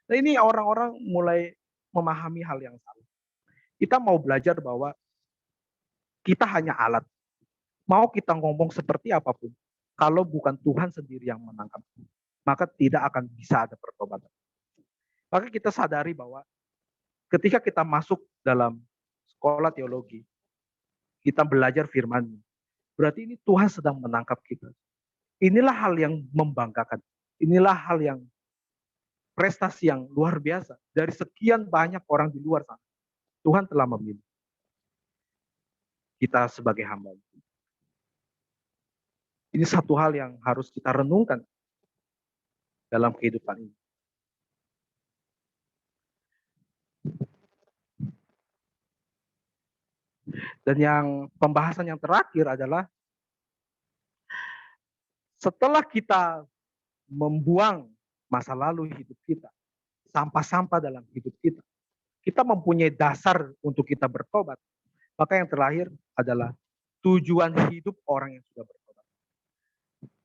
Nah, ini orang-orang mulai memahami hal yang salah. Kita mau belajar bahwa kita hanya alat. Mau kita ngomong seperti apapun, kalau bukan Tuhan sendiri yang menangkap, maka tidak akan bisa ada pertobatan. Maka kita sadari bahwa ketika kita masuk dalam sekolah teologi, kita belajar firman-Nya, berarti ini Tuhan sedang menangkap kita. Inilah hal yang membanggakan. Inilah hal yang prestasi yang luar biasa. Dari sekian banyak orang di luar sana, Tuhan telah memilih kita sebagai hamba. Ini satu hal yang harus kita renungkan dalam kehidupan ini. Dan yang pembahasan yang terakhir adalah setelah kita membuang masa lalu hidup kita, sampah-sampah dalam hidup kita, kita mempunyai dasar untuk kita bertobat. Maka yang terakhir adalah tujuan hidup orang yang sudah bertobat.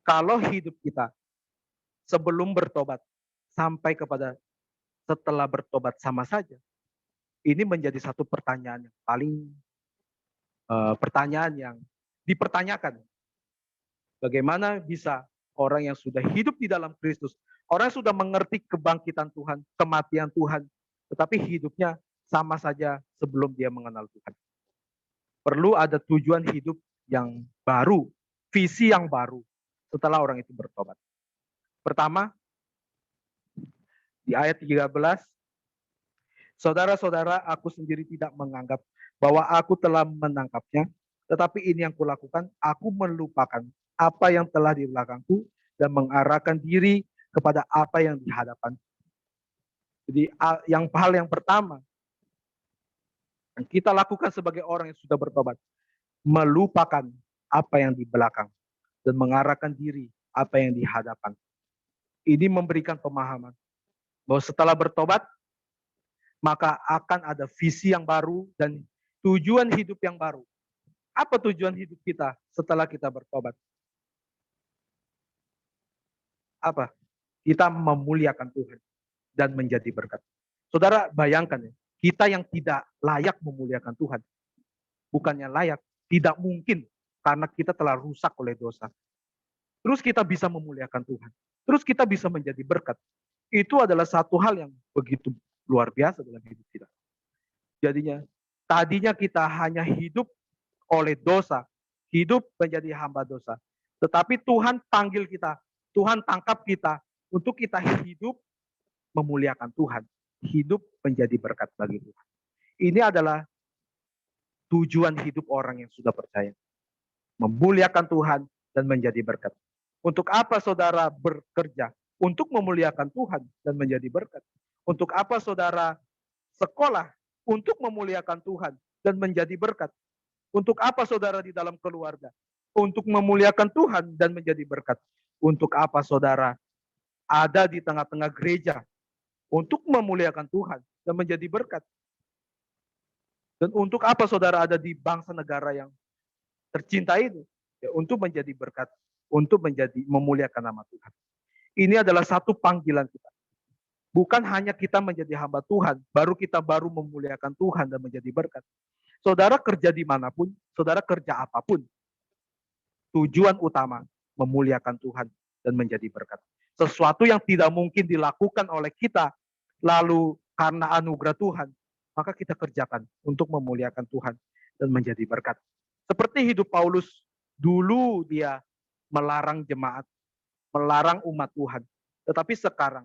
Kalau hidup kita sebelum bertobat sampai kepada setelah bertobat sama saja, ini menjadi satu pertanyaan yang paling pertanyaan yang dipertanyakan. Bagaimana bisa orang yang sudah hidup di dalam Kristus, orang yang sudah mengerti kebangkitan Tuhan, kematian Tuhan, tetapi hidupnya sama saja sebelum dia mengenal Tuhan. Perlu ada tujuan hidup yang baru, visi yang baru setelah orang itu bertobat. Pertama, di ayat 13, saudara-saudara, aku sendiri tidak menganggap bahwa aku telah menangkapnya, tetapi ini yang kulakukan, aku melupakan apa yang telah di belakangku dan mengarahkan diri kepada apa yang di hadapan. Jadi hal yang pertama yang kita lakukan sebagai orang yang sudah bertobat, melupakan apa yang di belakang dan mengarahkan diri apa yang di hadapan. Ini memberikan pemahaman bahwa setelah bertobat, maka akan ada visi yang baru dan tujuan hidup yang baru. Apa tujuan hidup kita setelah kita bertobat? Apa? Kita memuliakan Tuhan dan menjadi berkat. Saudara bayangkan ya, kita yang tidak layak memuliakan Tuhan. Bukannya layak, tidak mungkin karena kita telah rusak oleh dosa. Terus kita bisa memuliakan Tuhan. Terus kita bisa menjadi berkat. Itu adalah satu hal yang begitu luar biasa dalam hidup kita. Jadinya, tadinya kita hanya hidup oleh dosa, hidup menjadi hamba dosa. Tetapi Tuhan panggil kita, Tuhan tangkap kita untuk kita hidup memuliakan Tuhan, hidup menjadi berkat bagi Tuhan. Ini adalah tujuan hidup orang yang sudah percaya. Memuliakan Tuhan dan menjadi berkat. Untuk apa saudara bekerja? Untuk memuliakan Tuhan dan menjadi berkat. Untuk apa saudara sekolah? Untuk memuliakan Tuhan dan menjadi berkat. Untuk apa saudara di dalam keluarga? Untuk memuliakan Tuhan dan menjadi berkat. Untuk apa saudara ada di tengah-tengah gereja? Untuk memuliakan Tuhan dan menjadi berkat. Dan untuk apa saudara ada di bangsa negara yang tercinta itu? Ya, untuk menjadi berkat, untuk menjadi memuliakan nama Tuhan. Ini adalah satu panggilan kita. Bukan hanya kita menjadi hamba Tuhan, kita baru memuliakan Tuhan dan menjadi berkat. Saudara kerja dimanapun, saudara kerja apapun, tujuan utama memuliakan Tuhan dan menjadi berkat. Sesuatu yang tidak mungkin dilakukan oleh kita, lalu karena anugerah Tuhan, maka kita kerjakan untuk memuliakan Tuhan dan menjadi berkat. Seperti hidup Paulus, dulu dia melarang jemaat, melarang umat Tuhan. Tetapi sekarang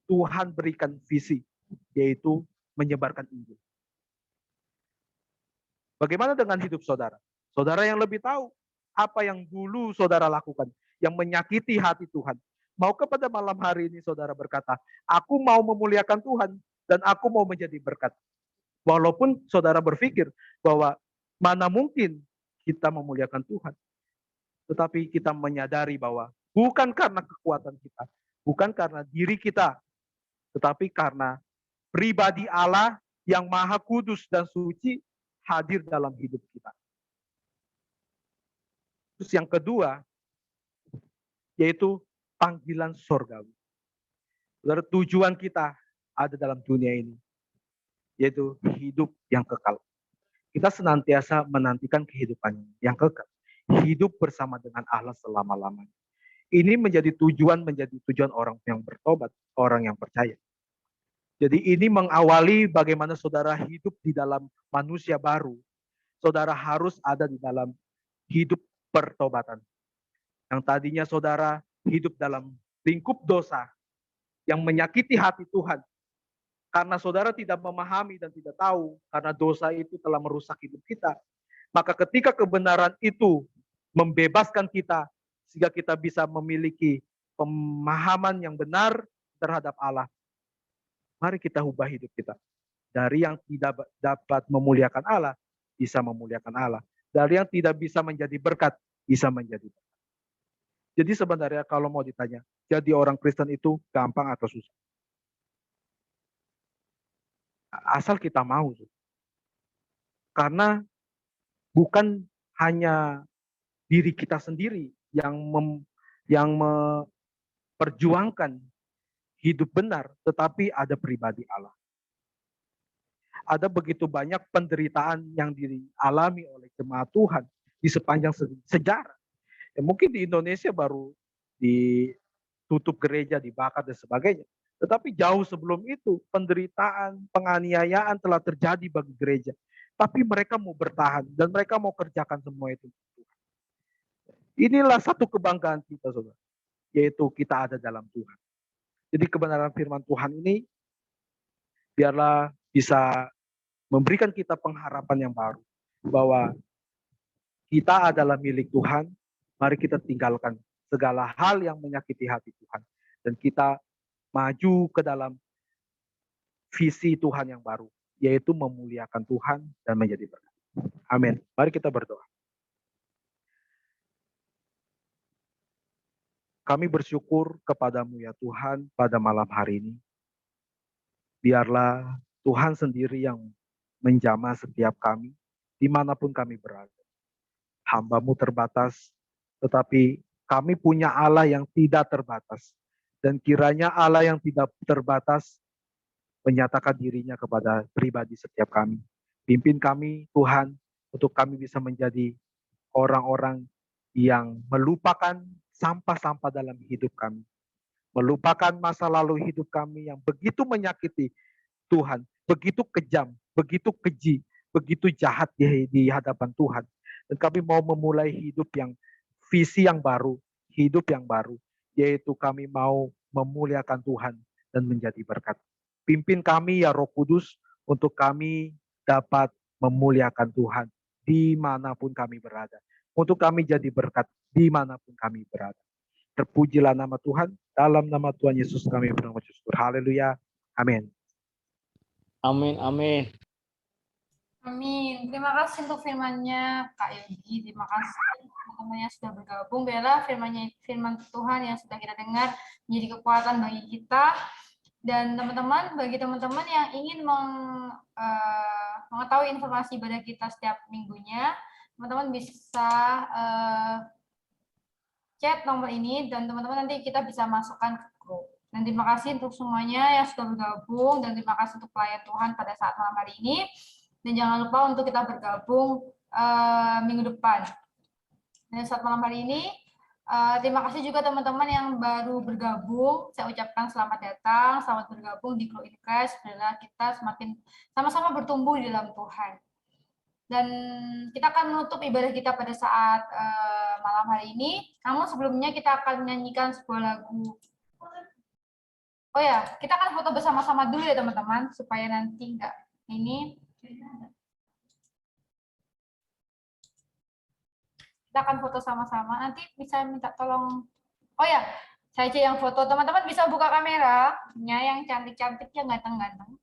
Tuhan berikan visi, yaitu menyebarkan Injil. Bagaimana dengan hidup saudara? Saudara yang lebih tahu apa yang dulu saudara lakukan, yang menyakiti hati Tuhan. Maukah pada malam hari ini saudara berkata, aku mau memuliakan Tuhan dan aku mau menjadi berkat. Walaupun saudara berpikir bahwa mana mungkin kita memuliakan Tuhan. Tetapi kita menyadari bahwa bukan karena kekuatan kita, bukan karena diri kita, tetapi karena pribadi Allah yang maha kudus dan suci hadir dalam hidup kita. Terus yang kedua, yaitu panggilan sorgawi. Saudara, tujuan kita ada dalam dunia ini, yaitu hidup yang kekal. Kita senantiasa menantikan kehidupan yang kekal. Hidup bersama dengan Allah selama-lamanya. Ini menjadi tujuan orang yang bertobat, orang yang percaya. Jadi ini mengawali bagaimana saudara hidup di dalam manusia baru. Saudara harus ada di dalam hidup pertobatan. Yang tadinya saudara hidup dalam lingkup dosa yang menyakiti hati Tuhan. Karena saudara tidak memahami dan tidak tahu, karena dosa itu telah merusak hidup kita. Maka ketika kebenaran itu membebaskan kita, sehingga kita bisa memiliki pemahaman yang benar terhadap Allah. Mari kita ubah hidup kita. Dari yang tidak dapat memuliakan Allah, bisa memuliakan Allah. Dari yang tidak bisa menjadi berkat, bisa menjadi berkat. Jadi sebenarnya kalau mau ditanya, jadi orang Kristen itu gampang atau susah? Asal kita mau. Karena bukan hanya diri kita sendiri yang memperjuangkan hidup benar, tetapi ada pribadi Allah. Ada begitu banyak penderitaan yang dialami oleh jemaat Tuhan di sepanjang sejarah. Ya, mungkin di Indonesia baru ditutup gereja, dibakar dan sebagainya. Tetapi jauh sebelum itu penderitaan, penganiayaan telah terjadi bagi gereja. Tapi mereka mau bertahan dan mereka mau kerjakan semua itu. Inilah satu kebanggaan kita, saudara, yaitu kita ada dalam Tuhan. Jadi kebenaran firman Tuhan ini biarlah bisa memberikan kita pengharapan yang baru bahwa kita adalah milik Tuhan. Mari kita tinggalkan segala hal yang menyakiti hati Tuhan dan kita maju ke dalam visi Tuhan yang baru, yaitu memuliakan Tuhan dan menjadi berkat. Amin. Mari kita berdoa. Kami bersyukur kepadamu ya Tuhan pada malam hari ini. Biarlah Tuhan sendiri yang menjamah setiap kami, dimanapun kami berada. Hamba-Mu terbatas, tetapi kami punya Allah yang tidak terbatas. Dan kiranya Allah yang tidak terbatas menyatakan dirinya kepada pribadi setiap kami. Pimpin kami Tuhan, untuk kami bisa menjadi orang-orang yang melupakan sampah-sampah dalam hidup kami. Melupakan masa lalu hidup kami yang begitu menyakiti Tuhan, begitu kejam, begitu keji, begitu jahat di hadapan Tuhan. Dan kami mau memulai hidup yang visi yang baru, hidup yang baru, yaitu kami mau memuliakan Tuhan dan menjadi berkat. Pimpin kami ya Roh Kudus untuk kami dapat memuliakan Tuhan dimanapun kami berada. Untuk kami jadi berkat dimanapun kami berada. Terpujilah nama Tuhan, dalam nama Tuhan Yesus kami berdoa syukur. Haleluya. Amin. Amin, amin. Amin. Terima kasih untuk firman-Nya Kak Yogi. Terima kasih teman-teman yang sudah bergabung. Biarlah firman Tuhan yang sudah kita dengar menjadi kekuatan bagi kita. Dan teman-teman, bagi teman-teman yang ingin mengetahui informasi ibadah kita setiap minggunya, teman-teman bisa chat nomor ini dan teman-teman nanti kita bisa masukkan ke grup. Dan terima kasih untuk semuanya yang sudah bergabung dan terima kasih untuk pelayan Tuhan pada saat malam hari ini. Dan jangan lupa untuk kita bergabung minggu depan. Dan saat malam hari ini, terima kasih juga teman-teman yang baru bergabung. Saya ucapkan selamat datang, selamat bergabung di Grow in Christ. Biarlah kita semakin sama-sama bertumbuh di dalam Tuhan. Dan kita akan menutup ibadah kita pada saat malam hari ini. Namun sebelumnya kita akan menyanyikan sebuah lagu. Oh ya, kita akan foto bersama-sama dulu ya teman-teman, supaya nanti enggak ini. Kita akan foto sama-sama. Nanti bisa minta tolong. Oh ya, saya aja yang foto. Teman-teman bisa buka kameranya yang cantik-cantik, yang ganteng-ganteng.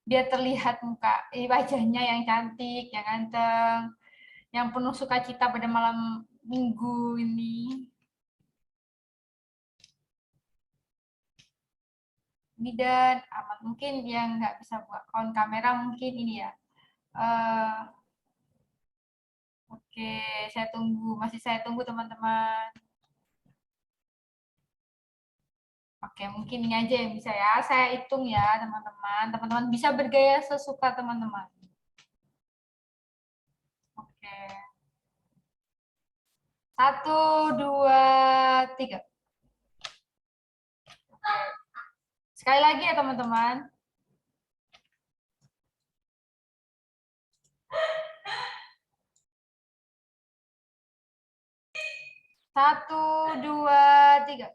Biar terlihat muka wajahnya yang cantik, yang ganteng, yang penuh sukacita pada malam minggu ini. Ini dan amat mungkin yang nggak bisa buka on kamera mungkin ini ya. Oke, masih saya tunggu teman-teman. Oke, mungkin ini aja yang bisa ya. Saya hitung ya teman-teman. Teman-teman bisa bergaya sesuka teman-teman. Oke. 1, 2, 3. Oke. Sekali lagi ya teman-teman. Satu, 2, 3.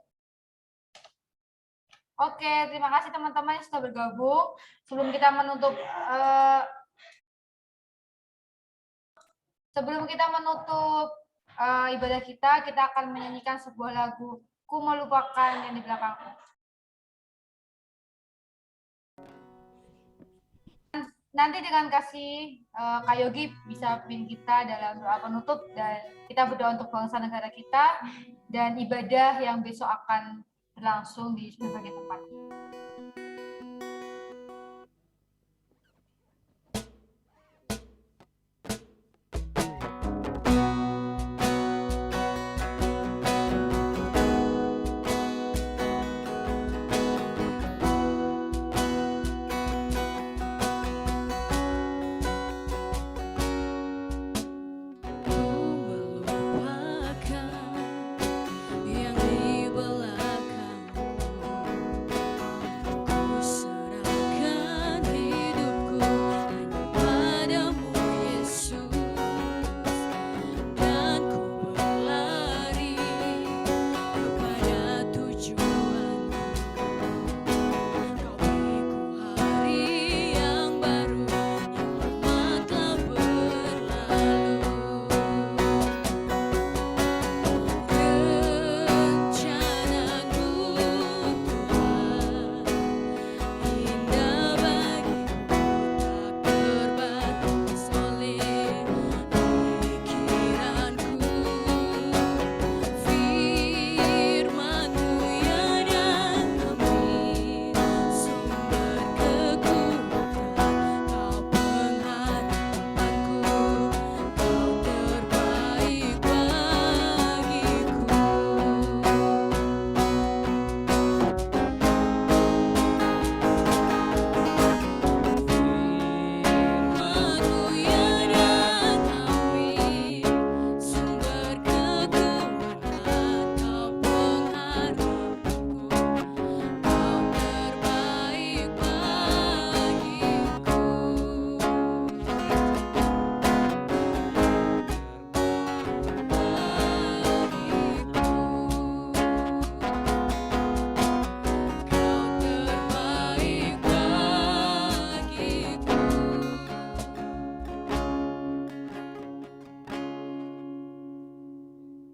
Oke, terima kasih teman-teman yang sudah bergabung. Sebelum kita menutup ibadah kita akan menyanyikan sebuah lagu Ku Melupakan yang di belakangku. Nanti dengan kasih Kak Yogi bisa pimpin kita dalam doa penutup dan kita berdoa untuk bangsa negara kita dan ibadah yang besok akan berlangsung di berbagai tempat. Ku melupakan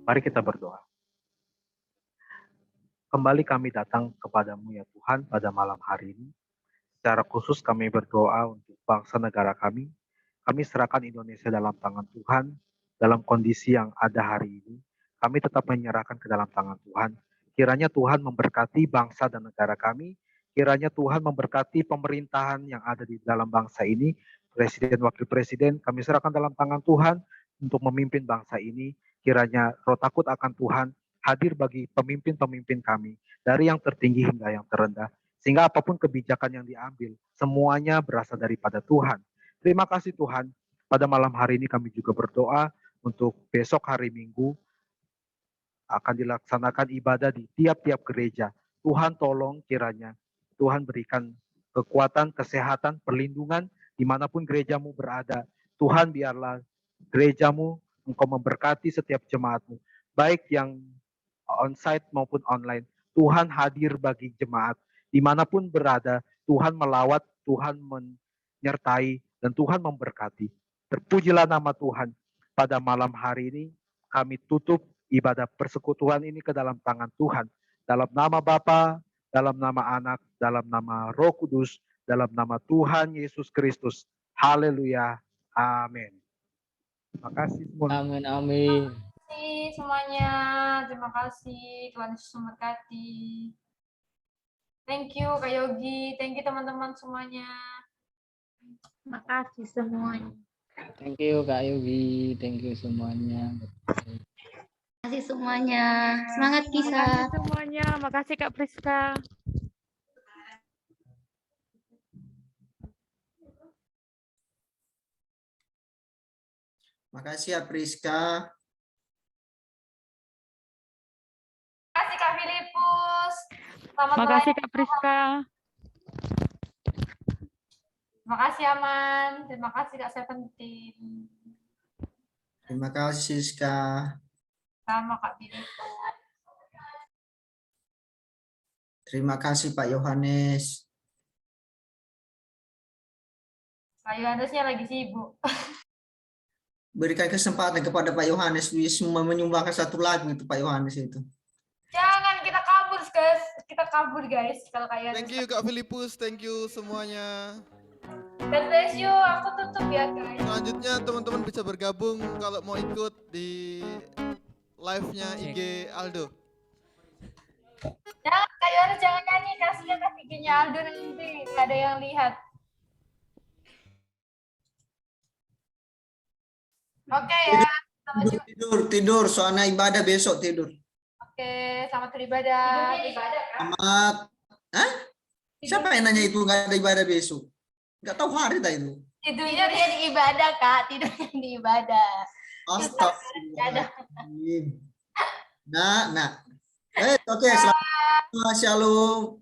Mari kita berdoa. Kembali kami datang kepadamu ya Tuhan pada malam hari ini. Secara khusus kami berdoa untuk bangsa negara kami. Kami serahkan Indonesia dalam tangan Tuhan, dalam kondisi yang ada hari ini. Kami tetap menyerahkan ke dalam tangan Tuhan. Kiranya Tuhan memberkati bangsa dan negara kami. Kiranya Tuhan memberkati pemerintahan yang ada di dalam bangsa ini. Presiden, Wakil Presiden, kami serahkan dalam tangan Tuhan untuk memimpin bangsa ini. Kiranya roh takut akan Tuhan hadir bagi pemimpin-pemimpin kami, dari yang tertinggi hingga yang terendah. Sehingga apapun kebijakan yang diambil, semuanya berasal daripada Tuhan. Terima kasih Tuhan, pada malam hari ini kami juga berdoa untuk besok hari Minggu akan dilaksanakan ibadah di tiap-tiap gereja. Tuhan tolong kiranya, Tuhan berikan kekuatan, kesehatan, perlindungan dimanapun gerejamu berada. Tuhan biarlah gerejamu, engkau memberkati setiap jemaatmu, baik yang onsite maupun online. Tuhan hadir bagi jemaat. Dimanapun berada, Tuhan melawat, Tuhan menyertai, dan Tuhan memberkati. Terpujilah nama Tuhan. Pada malam hari ini, kami tutup ibadah persekutuan ini ke dalam tangan Tuhan. Dalam nama Bapa, dalam nama Anak, dalam nama Roh Kudus, dalam nama Tuhan Yesus Kristus. Haleluya. Amin. Terima kasih semua. Amin, amin. Terima kasih semuanya. Terima kasih. Tuhan Yesus memberkati. Thank you Kak Yogi. Thank you teman-teman semuanya. Terima kasih semuanya. Thank you Kak Yogi, thank you semuanya. Terima kasih semuanya. Semangat Makasih kisah. semuanya. Makasih Kak Priska. Makasih ya Priska. Terima kasih Kak Filipus. Selamat Makasih pelayanan. Kak Priska. Terima kasih Aman. Terima kasih Kak Seventeen. Terima kasih Siska. Sama Kak Filipus. Terima kasih Pak Yohanes. Kak Yohanesnya lagi sibuk. Berikan kesempatan kepada Pak Yohanes bisa menyumbangkan satu lagu itu Pak Yohanes itu. Jangan kita kabur guys. Kita kabur guys. Kalau Kak Yohanes. Thank you Kak Filipus, thank you semuanya. God bless you. Aku tutup ya guys. Selanjutnya teman-teman bisa bergabung kalau mau ikut di live-nya IG Aldo. Jangan Kak Yohanes jangan nyanyi. Kasihan Kak bikinnya Aldo nanti. Nggak ada yang lihat. Oke ya. Selamat juga. Tidur, soalnya ibadah besok tidur. Oke, selamat beribadah. Selamat. Hah? Siapa yang nanya itu nggak ada ibadah besok? Nggak tahu hari dah itu. Tidurnya dia di ibadah Kak. Tidurnya di ibadah. Astagfirullahaladzim. Nah. Oke, selamat. Shalom.